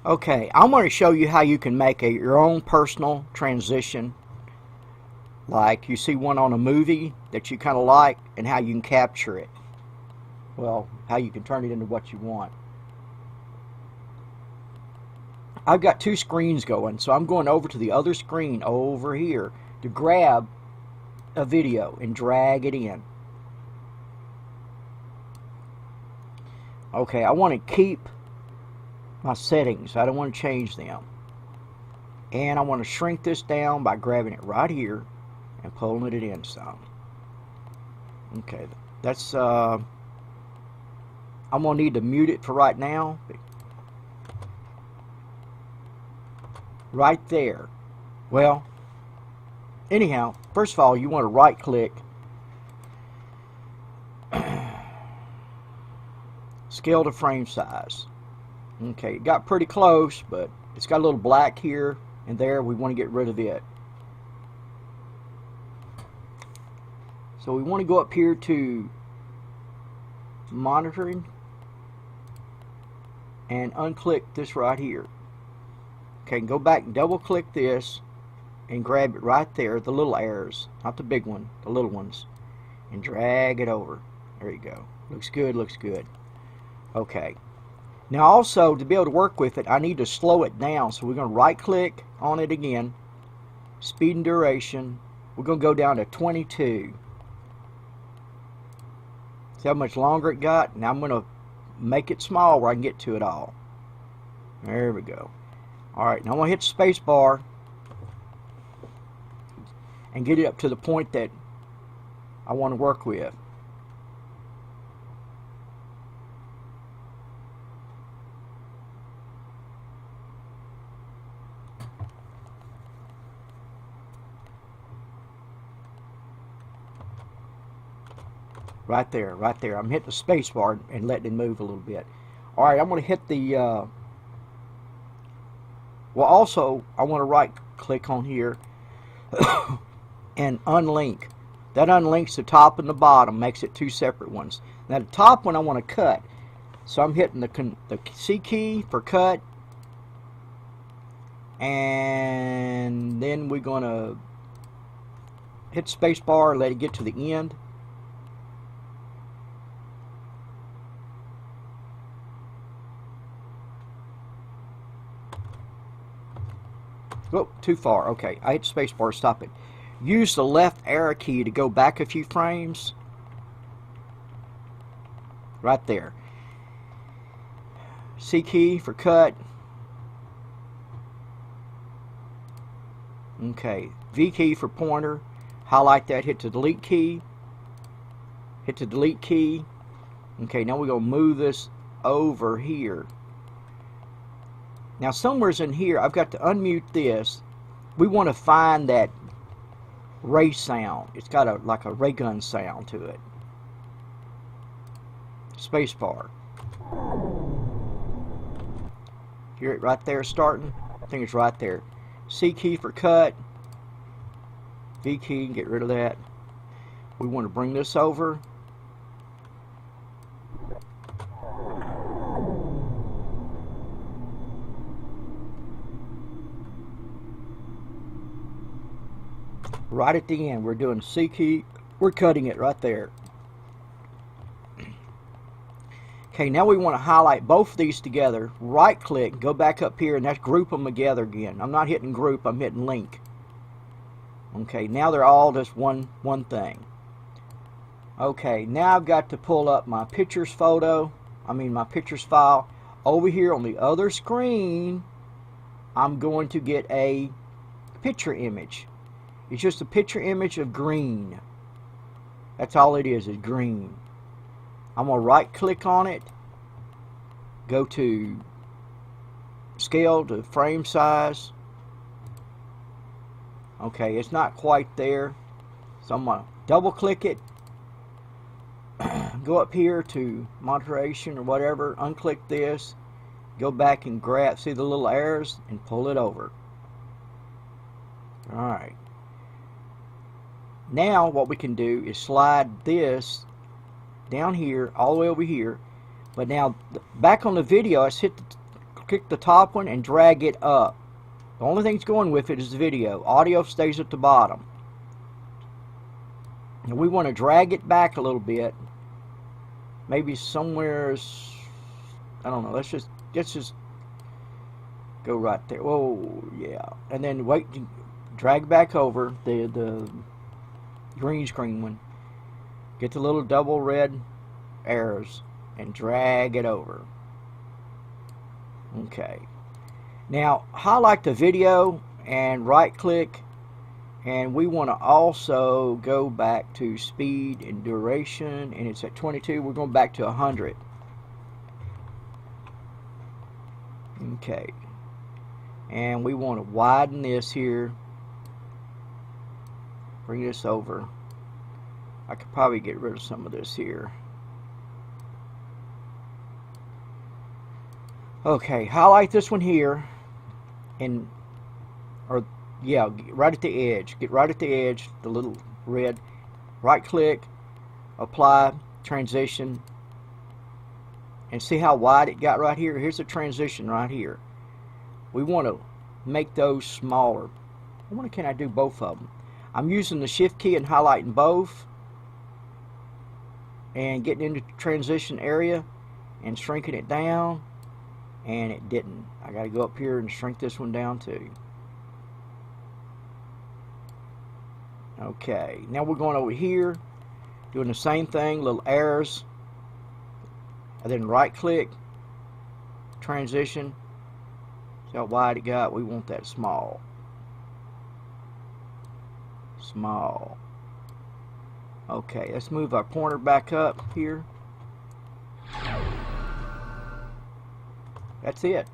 Okay, I'm going to show you how you can make your own personal transition, like you see one on a movie that you kind of like, and how you can capture it. Well, how you can turn it into what you want. I've got two screens going, so I'm going over to the other screen over here to grab a video and drag it in. Okay, I want to keep my settings. I don't want to change them. And I want to shrink this down by grabbing it right here and pulling it in some. Okay, that's I'm going to need to mute it for right now. Right there. Well, anyhow, first of all, you want to right click, scale to frame size. Okay, it got pretty close, but it's got a little black here and there. We want to get rid of it. So we want to go up here to monitoring and unclick this right here. Okay, go back and double click this and grab it right there, the little arrows, not the big one, the little ones, and drag it over. There you go. Looks good, looks good. Okay. Now also, to be able to work with it, I need to slow it down. So we're going to right click on it again, speed and duration. We're going to go down to 22. See how much longer it got? Now I'm going to make it small where I can get to it all. There we go. Alright, now I'm going to hit the space bar and get it up to the point that I want to work with. Right there, right there. I'm hitting the space bar and letting it move a little bit. Alright, I'm going to hit the well, also, I want to right click on here and unlink. That unlinks the top and the bottom, makes it two separate ones. Now the top one I want to cut. So I'm hitting the C key for cut. And then we're going to hit space bar, let it get to the end. Oh, too far. Okay, I hit spacebar, stop it. Use the left arrow key to go back a few frames. Right there. C key for cut. Okay, V key for pointer. Highlight that, hit the delete key. Hit the delete key. Okay, now we're going to move this over here. Now somewhere's in here, I've got to unmute this. We want to find that ray sound. It's got like a ray gun sound to it. Spacebar. Hear it right there starting? I think it's right there. C key for cut. V key, get rid of that. We want to bring this over. Right at the end, we're doing C key, we're cutting it right there. Okay, now we want to highlight both of these together, right click, go back up here, and that's group them together again. I'm not hitting group, I'm hitting link. Okay, now they're all just one thing. Okay, now I've got to pull up my pictures my pictures file. Over here on the other screen, I'm going to get a picture image. It's just a picture image of green. That's all it is green. I'm going to right click on it, go to scale to frame size. Okay, it's not quite there, so I'm going to double click it, go up here to moderation or whatever, unclick this, go back and grab, see the little arrows, and pull it over. Alright. Now what we can do is slide this down here all the way over here, but now back on the video, I click the top one and drag it up. The only thing that's going with it is the video. Audio stays at the bottom. And we want to drag it back a little bit. Maybe somewhere, I don't know. Let's just go right there. Whoa, yeah. And then wait, drag back over the green screen one. Get the little double red arrows and drag it over. Okay. Now highlight the video and right click, and we want to also go back to speed and duration, and it's at 22. We're going back to 100. Okay. And we want to widen this here. Bring this over. I could probably get rid of some of this here. Okay, highlight this one here, and yeah, right at the edge. Get right at the edge, the little red. Right click, apply, transition, and see how wide it got right here? Here's the transition right here. We want to make those smaller. I wonder, can I do both of them? I'm using the shift key and highlighting both and getting into the transition area and shrinking it down, and it didn't. I got to go up here and shrink this one down too. Okay, now we're going over here, doing the same thing, little arrows, and then right click, transition. See how wide it got? We want that small. Small. Okay, let's move our pointer back up here. That's it.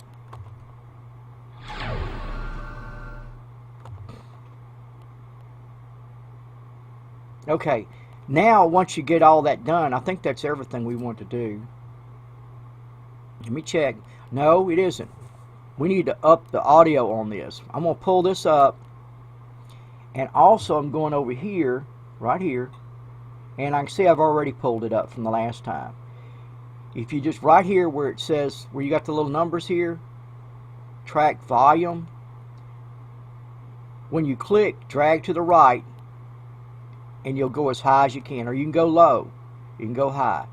Okay, now once you get all that done, I think that's everything we want to do. Let me check. No, it isn't. We need to up the audio on this. I'm going to pull this up, and also I'm going over here, right here, and I can see I've already pulled it up from the last time. If you just right here where it says, where you got the little numbers here, track volume, when you click, drag to the right, and you'll go as high as you can, or you can go low, you can go high,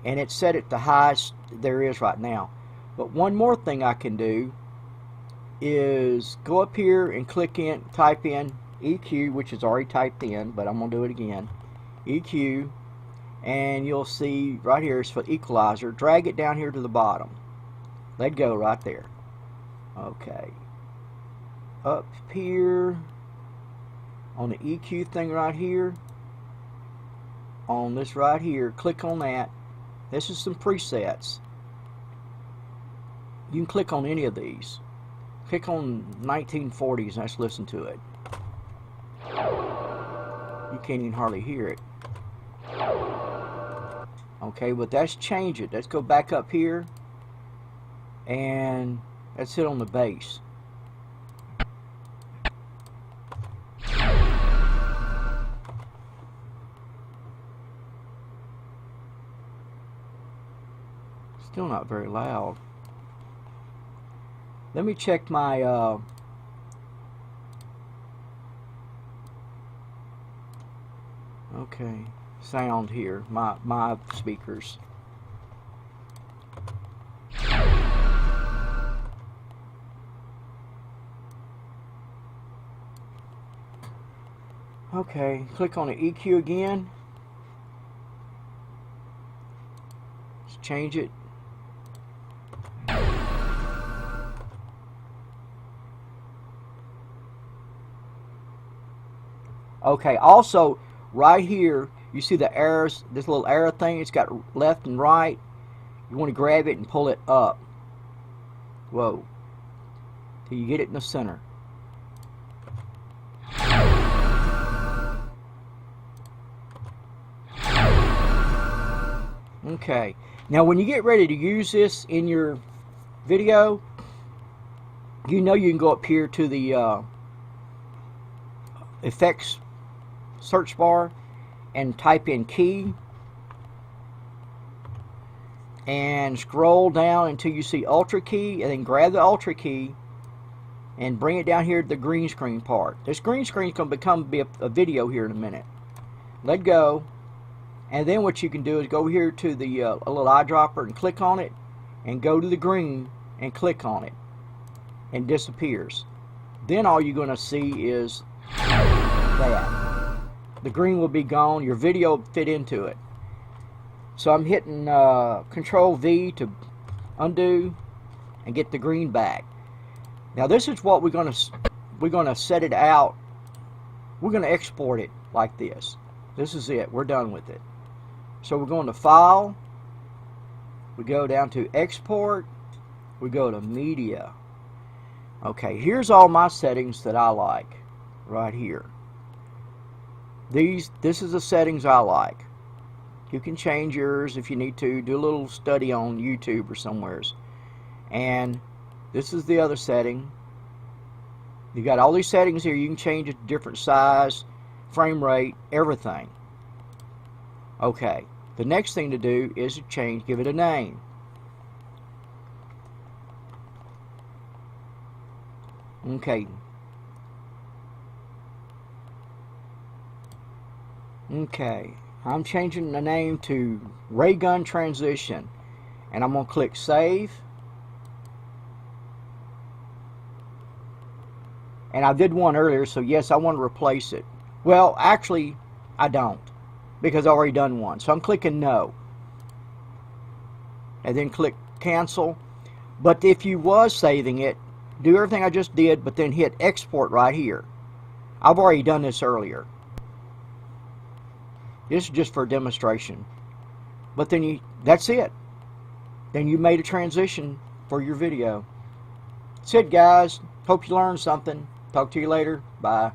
and it's set at the highest there is right now. But one more thing I can do is go up here and click in, type in EQ, which is already typed in, but I'm going to do it again. EQ, and you'll see right here is for equalizer. Drag it down here to the bottom. Let go right there. Okay. Up here on the EQ thing right here, on this right here, click on that. This is some presets. You can click on any of these. Click on 1940s and let's listen to it. You can't even hardly hear it. Okay, but let's change it. Let's go back up here and let's hit on the bass. Still not very loud. Let me check my okay, sound here, my speakers. Okay, click on the EQ again. Let's change it. Okay, also right here you see the arrows, this little arrow thing, it's got left and right. You want to grab it and pull it up. Whoa. Till you get it in the center. Okay, now when you get ready to use this in your video, you know you can go up here to the effects search bar and type in key, and scroll down until you see Ultra key, and then grab the Ultra key and bring it down here to the green screen part. This green screen is going to be a video here in a minute. Let go, and then what you can do is go here to the a little eyedropper and click on it, and go to the green and click on it, and disappears. Then all you're going to see is that. The green will be gone. Your video will fit into it. So I'm hitting Control V to undo and get the green back. Now this is what we're going to set it out. We're going to export it like this. This is it. We're done with it. So we're going to File. We go down to Export. We go to Media. Okay, here's all my settings that I like right here. This is the settings I like. You can change yours if you need to. Do a little study on YouTube or somewheres. And this is the other setting. You got all these settings here. You can change it to different size, frame rate, everything. Okay. The next thing to do is to give it a name. Okay. Okay. I'm changing the name to Ray Gun Transition, and I'm going to click Save. And I did one earlier, so yes, I want to replace it. Well, actually, I don't, because I've already done one. So I'm clicking No, and then click Cancel. But if you was saving it, do everything I just did, but then hit Export right here. I've already done this earlier. This is just for a demonstration. But then that's it. Then you made a transition for your video. That's it, guys. Hope you learned something. Talk to you later. Bye.